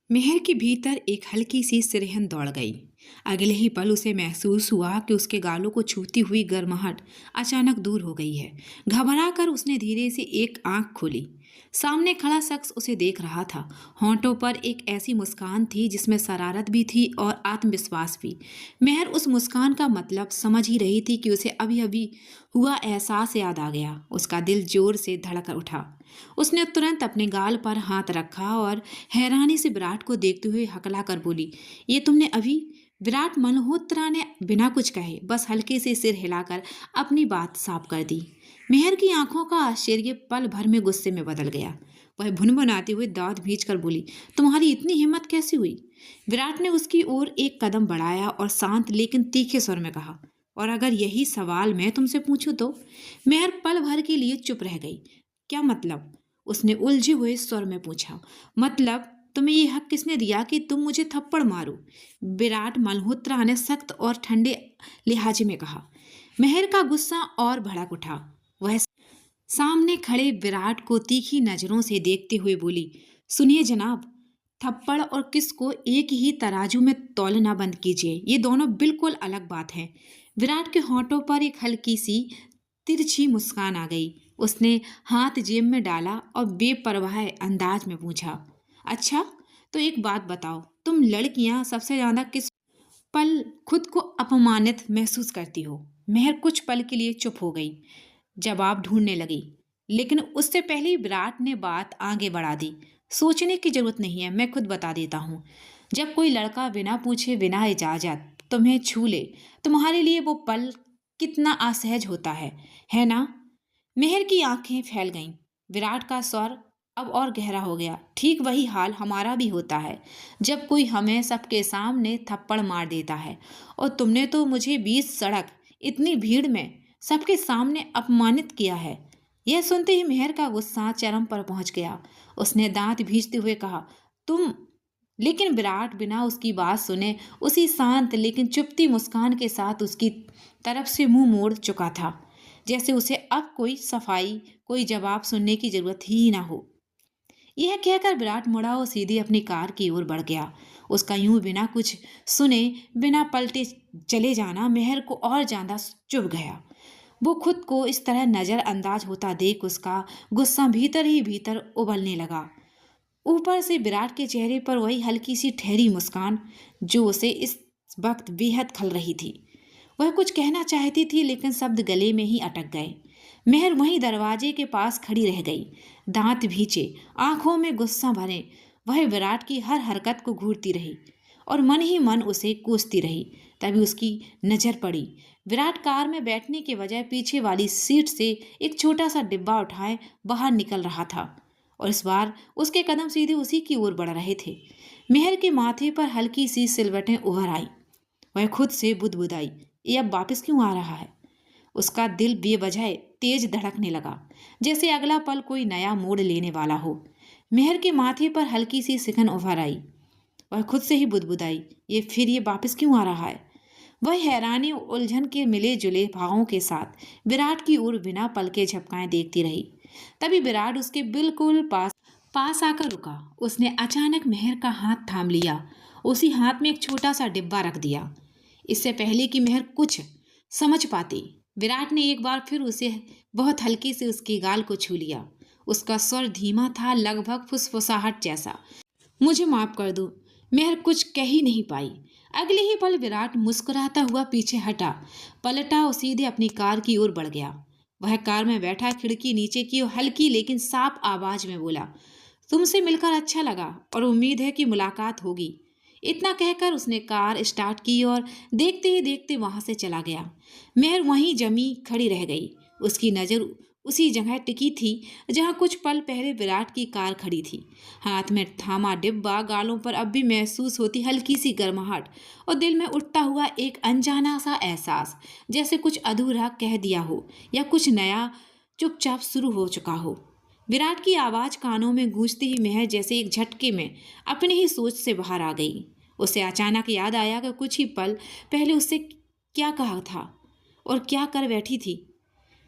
मेहर के भीतर एक हल्की सी सिरहन दौड़ गई। अगले ही पल उसे महसूस हुआ कि उसके गालों को छूती हुई गर्माहट अचानक दूर हो गई है। घबरा कर उसने धीरे से एक आंख खोली। सामने खड़ा शख्स उसे देख रहा था। होंठों पर एक ऐसी मुस्कान थी जिसमें शरारत भी थी और आत्मविश्वास भी। मेहर उस मुस्कान का मतलब समझ ही रही थी कि उसे अभी अभी हुआ एहसास याद आ गया। उसका दिल जोर से धड़क उठा। उसने तुरंत अपने गाल पर हाथ रखा और हैरानी से विराट को देखते हुए हकला कर बोली, ये तुमने अभी? विराट मल्होत्रा ने बिना कुछ कहे बस हल्के से सिर हिलाकर अपनी बात साफ कर दी। मेहर की आंखों का आश्चर्य पल भर में गुस्से में बदल गया। वह भुनभुनाते हुए दांत भींच कर बोली, तुम्हारी इतनी हिम्मत कैसे हुई? विराट ने उसकी ओर एक कदम बढ़ाया और शांत लेकिन तीखे स्वर में कहा, और अगर यही सवाल मैं तुमसे पूछूं तो? मेहर पल भर के लिए चुप रह गई। क्या मतलब? उसने उलझे हुए स्वर में पूछा। मतलब तुम्हें ये हक किसने दिया कि तुम मुझे थप्पड़ मारो? विराट मल्होत्रा ने सख्त और ठंडे लिहाजे में कहा। मेहर का गुस्सा और भड़क उठा। वह सामने खड़े विराट को तीखी नजरों से देखते हुए बोली, सुनिए जनाब, थप्पड़ और किस को एक ही तराजू में तौलना बंद कीजिए। ये दोनों बिल्कुल अलग बात है। विराट के होंठों पर एक हल्की सी तिरछी मुस्कान आ गई। उसने हाथ जेब में डाला और बेपरवाह अंदाज में पूछा, अच्छा तो एक बात बताओ, तुम लड़कियां सबसे ज्यादा किस पल खुद को अपमानित महसूस करती हो? मेहर कुछ पल के लिए चुप हो गई, जवाब ढूंढने लगी, लेकिन उससे पहले ही विराट ने बात आगे बढ़ा दी। सोचने की जरूरत नहीं है, मैं खुद बता देता हूँ। जब कोई लड़का बिना पूछे बिना इजाजत तुम्हें छू ले, तुम्हारे लिए वो पल कितना असहज होता है ना? मेहर की आंखें फैल गईं। विराट का स्वर अब और गहरा हो गया। ठीक वही हाल हमारा भी होता है जब कोई हमें सबके सामने थप्पड़ मार देता है, और तुमने तो मुझे बीच सड़क इतनी भीड़ में सबके सामने अपमानित किया है। यह सुनते ही मेहर का गुस्सा चरम पर पहुंच गया। उसने दांत भींचते हुए कहा, तुम? लेकिन विराट बिना उसकी बात सुने उसी शांत लेकिन चुपती मुस्कान के साथ उसकी तरफ से मुंह मोड़ चुका था, जैसे उसे अब कोई सफाई, कोई जवाब सुनने की जरूरत ही ना हो। यह कहकर विराट मुड़ा और सीधे अपनी कार की ओर बढ़ गया। उसका यूं बिना कुछ सुने, बिना पलटे चले जाना मेहर को और ज्यादा चुभ गया। वो खुद को इस तरह नजरअंदाज होता देख उसका गुस्सा भीतर ही भीतर उबलने लगा। ऊपर से विराट के चेहरे पर वही हल्की सी ठहरी मुस्कान जो उसे इस वक्त बेहद खल रही थी। वह कुछ कहना चाहती थी लेकिन शब्द गले में ही अटक गए। मेहर वहीं दरवाजे के पास खड़ी रह गई, दांत भींचे, आंखों में गुस्सा भरे। वह विराट की हर हरकत को घूरती रही और मन ही मन उसे कोसती रही। तभी उसकी नजर पड़ी। विराट कार में बैठने के बजाय पीछे वाली सीट से एक छोटा सा डिब्बा उठाए बाहर निकल रहा था, और इस बार उसके कदम सीधे उसी की ओर बढ़ रहे थे। मेहर के माथे पर हल्की सी सिलवटें उभर आई। वह खुद से बुदबुदाई, ये अब वापस क्यों आ रहा है? उसका दिल बेवजह तेज धड़कने लगा, जैसे अगला पल कोई नया मोड़ लेने वाला हो। मेहर के माथे पर हल्की सी सिकन उभर आई। वह खुद से ही बुदबुदाई, ये वापस क्यों आ रहा है? वह हैरानी और उलझन के मिले जुले भावों के साथ विराट की ओर बिना पलके झपकाए देखती रही। तभी विराट उसके बिल्कुल पास पास आकर रुका। उसने अचानक मेहर का हाथ थाम लिया। उसी हाथ में एक छोटा सा डिब्बा रख दिया। इससे पहले कि मेहर कुछ समझ पाती, विराट ने एक बार फिर उसे बहुत हल्के से उसके गाल को छू लिया। उसका स्वर धीमा था, लगभग फुसफुसाहट जैसा। मुझे माफ कर दो। मेहर कुछ कह ही नहीं पाई। अगले ही पल विराट मुस्कुराता हुआ पीछे हटा, पलटा और सीधे अपनी कार की ओर बढ़ गया। वह कार में बैठा खिड़की नीचे की और हल्की लेकिन साफ आवाज में बोला, तुमसे मिलकर अच्छा लगा और उम्मीद है कि मुलाकात होगी। इतना कहकर उसने कार स्टार्ट की और देखते ही देखते वहां से चला गया। मेहर वहीं जमी खड़ी रह गई। उसकी नजर उसी जगह टिकी थी जहां कुछ पल पहले विराट की कार खड़ी थी। हाथ में थामा डिब्बा, गालों पर अब भी महसूस होती हल्की सी गर्माहट, और दिल में उठता हुआ एक अनजाना सा एहसास, जैसे कुछ अधूरा कह दिया हो या कुछ नया चुपचाप शुरू हो चुका हो। विराट की आवाज कानों में गूंजते ही मेहर जैसे एक झटके में अपनी ही सोच से बाहर आ गई। उसे अचानक याद आया कि कुछ ही पल पहले उससे क्या कहा था और क्या कर बैठी थी।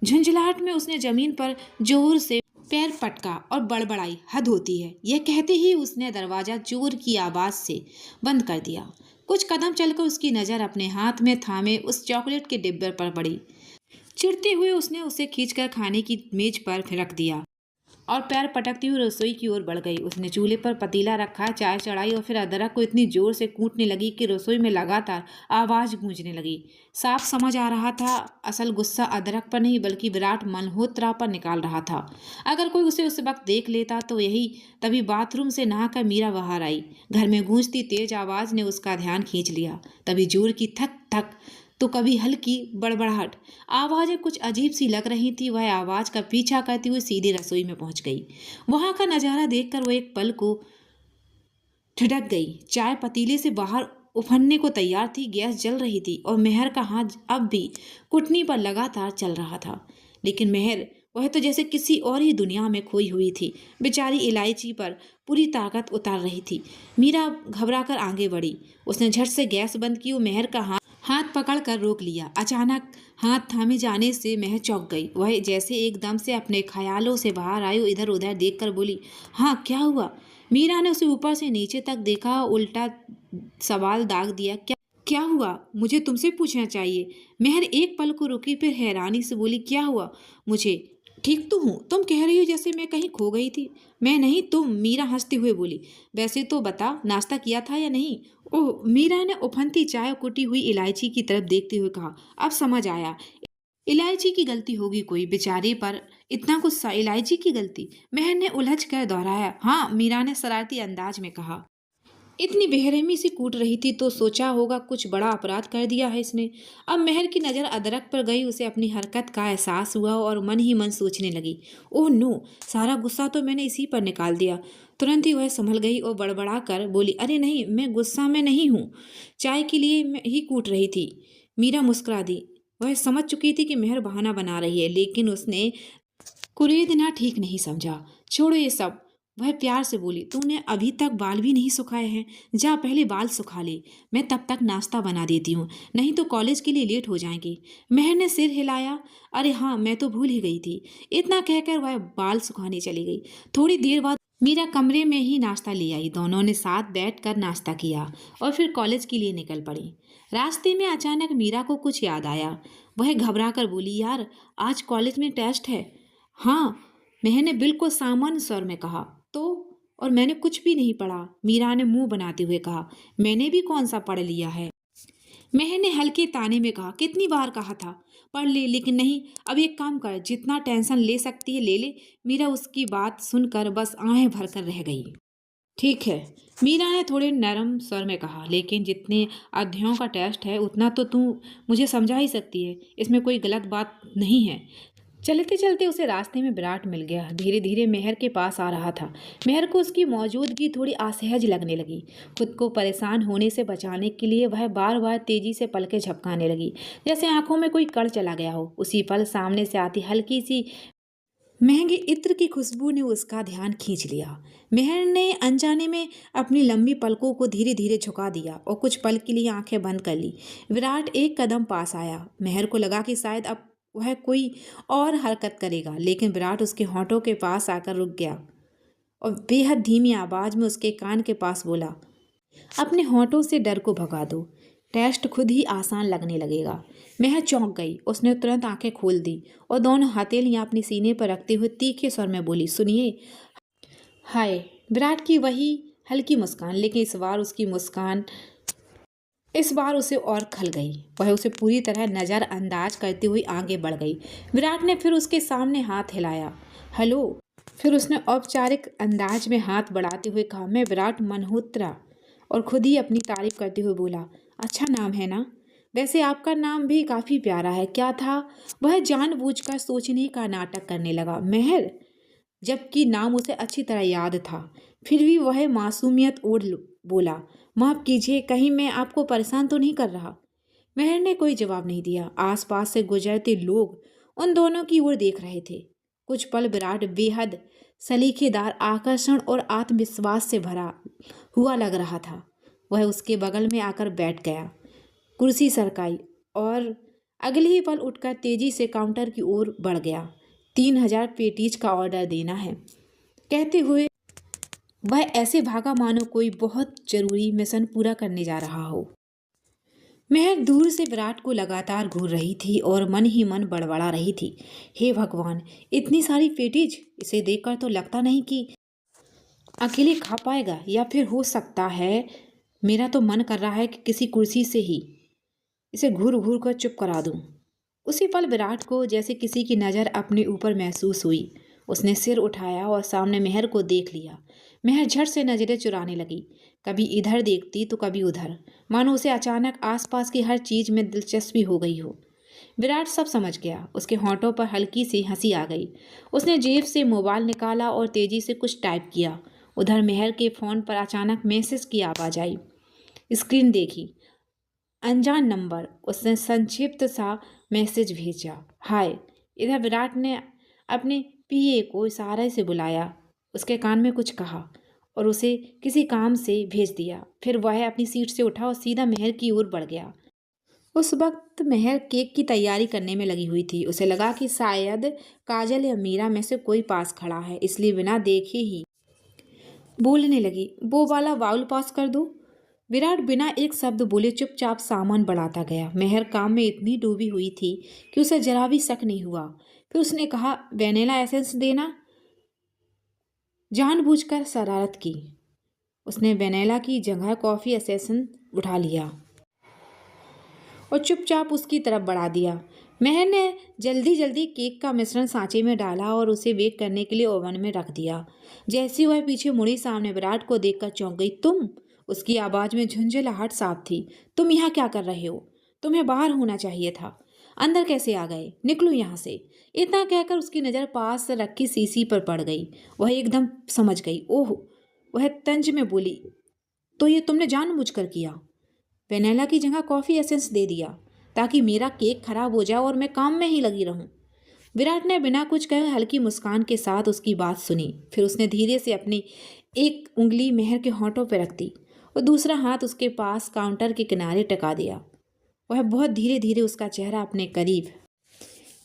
झुंझलाहट में उसने जमीन पर जोर से पैर पटका और बड़बड़ाई, हद होती है। यह कहते ही उसने दरवाजा जोर की आवाज से बंद कर दिया। कुछ कदम चलकर उसकी नजर अपने हाथ में थामे उस चॉकलेट के डिब्बे पर पड़ी। चिढ़ते हुए उसने उसे खींचकर खाने की मेज पर रख दिया और पैर पटकती हुई रसोई की ओर बढ़ गई। उसने चूल्हे पर पतीला रखा, चाय चढ़ाई और फिर अदरक को इतनी जोर से कूटने लगी कि रसोई में लगातार आवाज गूंजने लगी। साफ समझ आ रहा था असल गुस्सा अदरक पर नहीं बल्कि विराट मल्होत्रा पर निकाल रहा था। अगर कोई उसे उस वक्त देख लेता तो यही। तभी बाथरूम से नहाकर मीरा बाहर आई। घर में गूंजती तेज आवाज ने उसका ध्यान खींच लिया। तभी जोर की थक थक तो कभी हल्की बड़बड़ाहट। आवाजें कुछ अजीब सी लग रही थी। वह आवाज का पीछा करती हुई सीधी रसोई में पहुंच गई। वहां का नजारा देखकर वो एक पल को ठिठक गई। चाय पतीले से बाहर उफनने को तैयार थी। गैस जल रही थी और मेहर का हाथ अब भी कुटनी पर लगातार चल रहा था। लेकिन मेहर, वह तो जैसे किसी और ही दुनिया में खोई हुई थी। बेचारी इलायची पर पूरी ताकत उतार रही थी। मीरा घबराकर आगे बढ़ी। उसने झट से गैस बंद की और मेहर का हाथ पकड़कर रोक लिया। अचानक हाथ थामे जाने से महक चौंक गई। वह जैसे एकदम से अपने ख्यालों से बाहर आई और इधर उधर देखकर बोली, हाँ क्या हुआ? मीरा ने उसे ऊपर से नीचे तक देखा, उल्टा सवाल दाग दिया, क्या हुआ? मुझे तुमसे पूछना चाहिए। मेहर एक पल को रुकी, फिर हैरानी से बोली, क्या हुआ? मुझे ठीक तो हूँ। तुम कह रही हो जैसे मैं कहीं खो गई थी। मैं नहीं, तुम। मीरा हंसते हुए बोली, वैसे तो बता, नाश्ता किया था या नहीं? ओह, मीरा ने उफनती चाय और कुटी हुई इलायची की तरफ देखते हुए कहा, अब समझ आया। इलायची की गलती होगी कोई, बेचारे पर इतना गुस्सा, इलायची की गलती? मेहर ने उलझ कर दोहराया। हाँ, मीरा ने शरारती अंदाज में कहा। इतनी बेरहमी से कूट रही थी तो सोचा होगा कुछ बड़ा अपराध कर दिया है इसने। अब मेहर की नज़र अदरक पर गई। उसे अपनी हरकत का एहसास हुआ और मन ही मन सोचने लगी, ओह नो, सारा गुस्सा तो मैंने इसी पर निकाल दिया। तुरंत ही वह संभल गई और बड़बड़ा कर बोली, अरे नहीं, मैं गुस्सा में नहीं हूँ, चाय के लिए मैं ही कूट रही थी। मीरा मुस्कुरा दी। वह समझ चुकी थी कि मेहर बहाना बना रही है, लेकिन उसने कुरेदना ठीक नहीं समझा। छोड़ो ये सब, वह प्यार से बोली, तूने अभी तक बाल भी नहीं सुखाए हैं। जा पहले बाल सुखा ले, मैं तब तक नाश्ता बना देती हूँ, नहीं तो कॉलेज के लिए लेट हो जाएंगे। मेहर ने सिर हिलाया। अरे हाँ, मैं तो भूल ही गई थी। इतना कहकर वह बाल सुखाने चली गई। थोड़ी देर बाद मीरा कमरे में ही नाश्ता ले आई। दोनों ने साथ बैठकर नाश्ता किया और फिर कॉलेज के लिए निकल पड़ी। रास्ते में अचानक मीरा को कुछ याद आया। वह घबरा कर बोली, यार, आज कॉलेज में टेस्ट है। हाँ, मैंने बिल्कुल सामान्य स्वर में कहा। तो? और मैंने कुछ भी नहीं पढ़ा, मीरा ने मुंह बनाते हुए कहा। मैंने भी कौन सा पढ़ लिया है? महर ने हल्के ताने में कहा, कितनी बार कहा था पढ़ ले, लेकिन नहीं। अब एक काम कर, जितना टेंशन ले सकती है ले ले। मीरा उसकी बात सुनकर बस आहें भरकर रह गई। ठीक है, मीरा ने थोड़े नरम स्वर में कहा, लेकिन जितने अध्यायों का टेस्ट है उतना तो तू मुझे समझा ही सकती है। इसमें कोई गलत बात नहीं है। चलते चलते उसे रास्ते में विराट मिल गया। धीरे धीरे मेहर के पास आ रहा था। मेहर को उसकी मौजूदगी थोड़ी असहज लगने लगी। खुद को परेशान होने से बचाने के लिए वह बार बार तेजी से पलकें झपकाने लगी, जैसे आंखों में कोई कण चला गया हो। उसी पल सामने से आती हल्की सी महंगे इत्र की खुशबू ने उसका ध्यान खींच लिया। मेहर ने अनजाने में अपनी लंबी पलकों को धीरे धीरे झुका दिया और कुछ पल के लिए आंखें बंद कर ली। विराट एक कदम पास आया। मेहर को लगा कि शायद अब वह कोई और हरकत करेगा, लेकिन विराट उसके होंठों के पास आकर रुक गया और बेहद धीमी आवाज में उसके कान के पास बोला, अपने होंठों से डर को भगा दो, टेस्ट खुद ही आसान लगने लगेगा। महक चौंक गई। उसने तुरंत आंखें खोल दी और दोनों हथेलियां अपनी सीने पर रखते हुए तीखे स्वर में बोली, सुनिए। हाय। विराट की वही हल्की मुस्कान, लेकिन इस बार उसे और खल गई। वह उसे पूरी तरह नज़रअंदाज करते हुए आगे बढ़ गई। विराट ने फिर उसके सामने हाथ हिलाया, हेलो। फिर उसने औपचारिक अंदाज में हाथ बढ़ाते हुए कहा, मैं विराट मल्होत्रा, और खुद ही अपनी तारीफ करते हुए बोला, अच्छा नाम है ना? वैसे आपका नाम भी काफ़ी प्यारा है। क्या था? वह जानबूझकर सोचने का नाटक करने लगा। मेहर, जबकि नाम उसे अच्छी तरह याद था। फिर भी वह मासूमियत ओढ़ बोला, माफ़ कीजिए, कहीं मैं आपको परेशान तो नहीं कर रहा? मेहर ने कोई जवाब नहीं दिया। आसपास से गुजरते लोग उन दोनों की ओर देख रहे थे। कुछ पल विराट बेहद सलीकेदार, आकर्षण और आत्मविश्वास से भरा हुआ लग रहा था। वह उसके बगल में आकर बैठ गया, कुर्सी सरकाई और अगले ही पल उठकर तेजी से काउंटर की ओर बढ़ गया। 3,000 पेटीज का ऑर्डर देना है। कहते हुए वह ऐसे भागा मानो कोई बहुत जरूरी मिशन पूरा करने जा रहा हो। महक दूर से विराट को लगातार घूर रही थी और मन ही मन बड़बड़ा रही थी। हे भगवान, इतनी सारी पेटीज! इसे देखकर तो लगता नहीं कि अकेले खा पाएगा, या फिर हो सकता है मेरा तो मन कर रहा है कि किसी कुर्सी से ही इसे घूर घूर कर चुप करा दूं। उसी पल विराट को जैसे किसी की नज़र अपने ऊपर महसूस हुई। उसने सिर उठाया और सामने मेहर को देख लिया। मेहर झट से नजरें चुराने लगी, कभी इधर देखती तो कभी उधर, मानो उसे अचानक आसपास की हर चीज में दिलचस्पी हो गई हो। विराट सब समझ गया। उसके होंठों पर हल्की सी हंसी आ गई। उसने जेब से मोबाइल निकाला और तेजी से कुछ टाइप किया। उधर मेहर के फ़ोन पर अचानक मैसेज की आवाज़ आई। स्क्रीन देखी, अनजान नंबर। उसने संक्षिप्त सा मैसेज भेजा, हाय। इधर विराट ने अपने पीए को इशारे से बुलाया, उसके कान में कुछ कहा और उसे किसी काम से भेज दिया। फिर वह अपनी सीट से उठा और सीधा मेहर की ओर बढ़ गया। उस वक्त मेहर केक की तैयारी करने में लगी हुई थी। उसे लगा कि शायद काजल या मीरा में से कोई पास खड़ा है, इसलिए बिना देखे ही बोलने लगी, वो वाला बाउल पास कर दो। विराट बिना एक शब्द बोले चुपचाप सामान बढ़ाता गया। मेहर काम में इतनी डूबी हुई थी कि उसे जरा भी शक नहीं हुआ। फिर उसने कहा, वेनिला एसेंस देना। जानबूझकर शरारत की। उसने वेनिला की जगह कॉफ़ी एसेंस उठा लिया और चुपचाप उसकी तरफ बढ़ा दिया। मेहर ने जल्दी जल्दी केक का मिश्रण सांचे में डाला और उसे बेक करने के लिए ओवन में रख दिया। जैसे वह पीछे मुड़ी, सामने विराट को देखकर चौंक गई। तुम? उसकी आवाज़ में झुंझलाहट साफ थी। तुम यहाँ क्या कर रहे हो? तुम्हें बाहर होना चाहिए था। अंदर कैसे आ गए? निकलो यहाँ से। इतना कहकर उसकी नज़र पास रखी सीसी पर पड़ गई। वह एकदम समझ गई। ओह! वह तंज में बोली, तो ये तुमने जानबूझकर किया? वेनिला की जगह कॉफ़ी एसेंस दे दिया ताकि मेरा केक खराब हो जाए और मैं काम में ही लगी रहूं। विराट ने बिना कुछ कहे हल्की मुस्कान के साथ उसकी बात सुनी। फिर उसने धीरे से अपनी एक उंगली मेहर के होंठों पर रख दी और दूसरा हाथ उसके पास काउंटर के किनारे टिका दिया। वह बहुत धीरे धीरे उसका चेहरा अपने करीब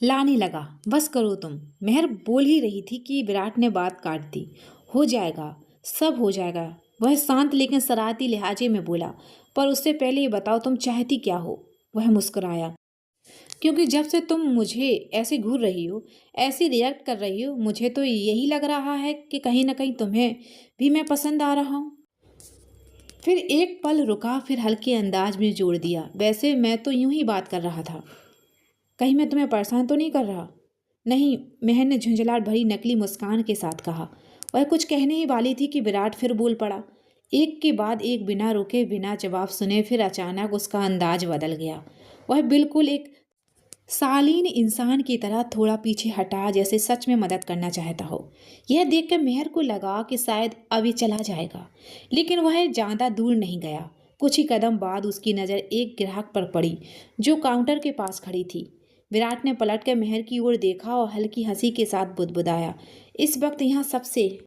लाने लगा। बस करो तुम। मेहर बोल ही रही थी कि विराट ने बात काट दी। हो जाएगा, सब हो जाएगा। वह शांत लेकिन शरारती लहजे में बोला, पर उससे पहले ये बताओ तुम चाहती क्या हो? वह मुस्कुराया, क्योंकि जब से तुम मुझे ऐसे घूर रही हो, ऐसी रिएक्ट कर रही हो, मुझे तो यही लग रहा है कि कहीं ना कहीं तुम्हें भी मैं पसंद आ रहा हूँ। फिर एक पल रुका, फिर हल्के अंदाज में जोड़ दिया, वैसे मैं तो यूं ही बात कर रहा था। कहीं मैं तुम्हें परेशान तो नहीं कर रहा? नहीं, मेहर ने झुंझलाहट भरी नकली मुस्कान के साथ कहा। वह कुछ कहने ही वाली थी कि विराट फिर बोल पड़ा, एक के बाद एक, बिना रुके बिना जवाब सुने। फिर अचानक उसका अंदाज बदल गया। वह बिल्कुल एक शालीन इंसान की तरह थोड़ा पीछे हटा, जैसे सच में मदद करना चाहता हो। यह देखकर मेहर को लगा कि शायद अब ये चला जाएगा, लेकिन वह ज़्यादा दूर नहीं गया। कुछ ही कदम बाद उसकी नज़र एक ग्राहक पर पड़ी जो काउंटर के पास खड़ी थी। विराट ने पलटकर मेहर की ओर देखा और हल्की हंसी के साथ बुदबुदाया, इस वक्त यहाँ सबसे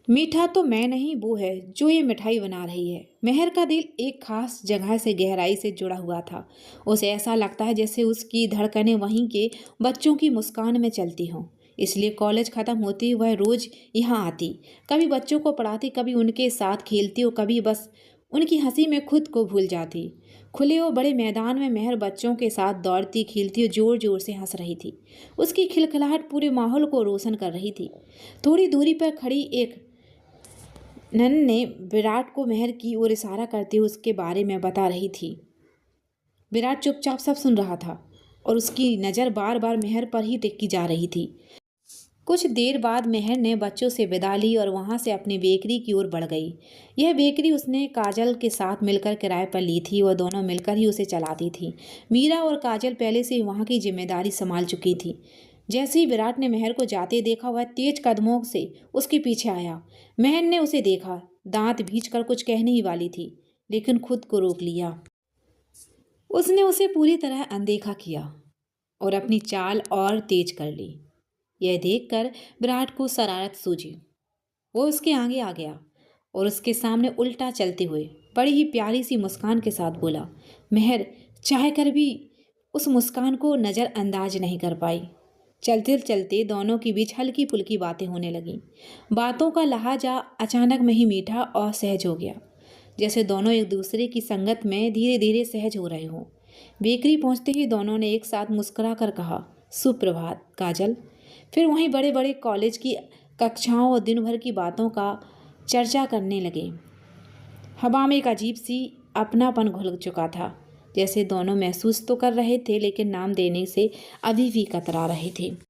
मीठा तो मैं नहीं, वो है जो ये मिठाई बना रही है। मेहर का दिल एक खास जगह से गहराई से जुड़ा हुआ था। उसे ऐसा लगता है जैसे उसकी धड़कनें वहीं के बच्चों की मुस्कान में चलती हों। इसलिए कॉलेज ख़त्म होती वह रोज़ यहाँ आती, कभी बच्चों को पढ़ाती, कभी उनके साथ खेलती और कभी बस उनकी हंसी में खुद को भूल जाती। खुले और बड़े मैदान में मेहर बच्चों के साथ दौड़ती, खेलती और ज़ोर ज़ोर से हंस रही थी। उसकी खिलखिलाहट पूरे माहौल को रोशन कर रही थी। थोड़ी दूरी पर खड़ी एक नन ने विराट को मेहर की ओर इशारा करते हुए उसके बारे में बता रही थी। विराट चुपचाप सब सुन रहा था और उसकी नज़र बार बार मेहर पर ही टिकी जा रही थी। कुछ देर बाद मेहर ने बच्चों से विदा ली और वहां से अपनी बेकरी की ओर बढ़ गई। यह बेकरी उसने काजल के साथ मिलकर किराए पर ली थी और दोनों मिलकर ही उसे चलाती थी। मीरा और काजल पहले से वहां की जिम्मेदारी संभाल चुकी थी। जैसे ही विराट ने मेहर को जाते देखा, वह तेज कदमों से उसके पीछे आया। मेहर ने उसे देखा, दांत भींचकर कुछ कहने ही वाली थी, लेकिन खुद को रोक लिया। उसने उसे पूरी तरह अनदेखा किया और अपनी चाल और तेज कर ली। यह देखकर विराट को शरारत सूझी। वो उसके आगे आ गया और उसके सामने उल्टा चलते हुए बड़ी ही प्यारी सी मुस्कान के साथ बोला। मेहर चाह कर भी उस मुस्कान को नज़रअंदाज नहीं कर पाई। चलते चलते दोनों के बीच हल्की फुल्की बातें होने लगीं। बातों का लहजा अचानक में ही मीठा और सहज हो गया, जैसे दोनों एक दूसरे की संगत में धीरे धीरे सहज हो रहे हों। बेकरी पहुंचते ही दोनों ने एक साथ मुस्कुरा कर कहा, सुप्रभात काजल। फिर वहीं बड़े बड़े कॉलेज की कक्षाओं और दिन भर की बातों का चर्चा करने लगे। हवा में एक अजीब सी अपनापन घुल चुका था, जैसे दोनों महसूस तो कर रहे थे लेकिन नाम देने से अभी भी कतरा रहे थे।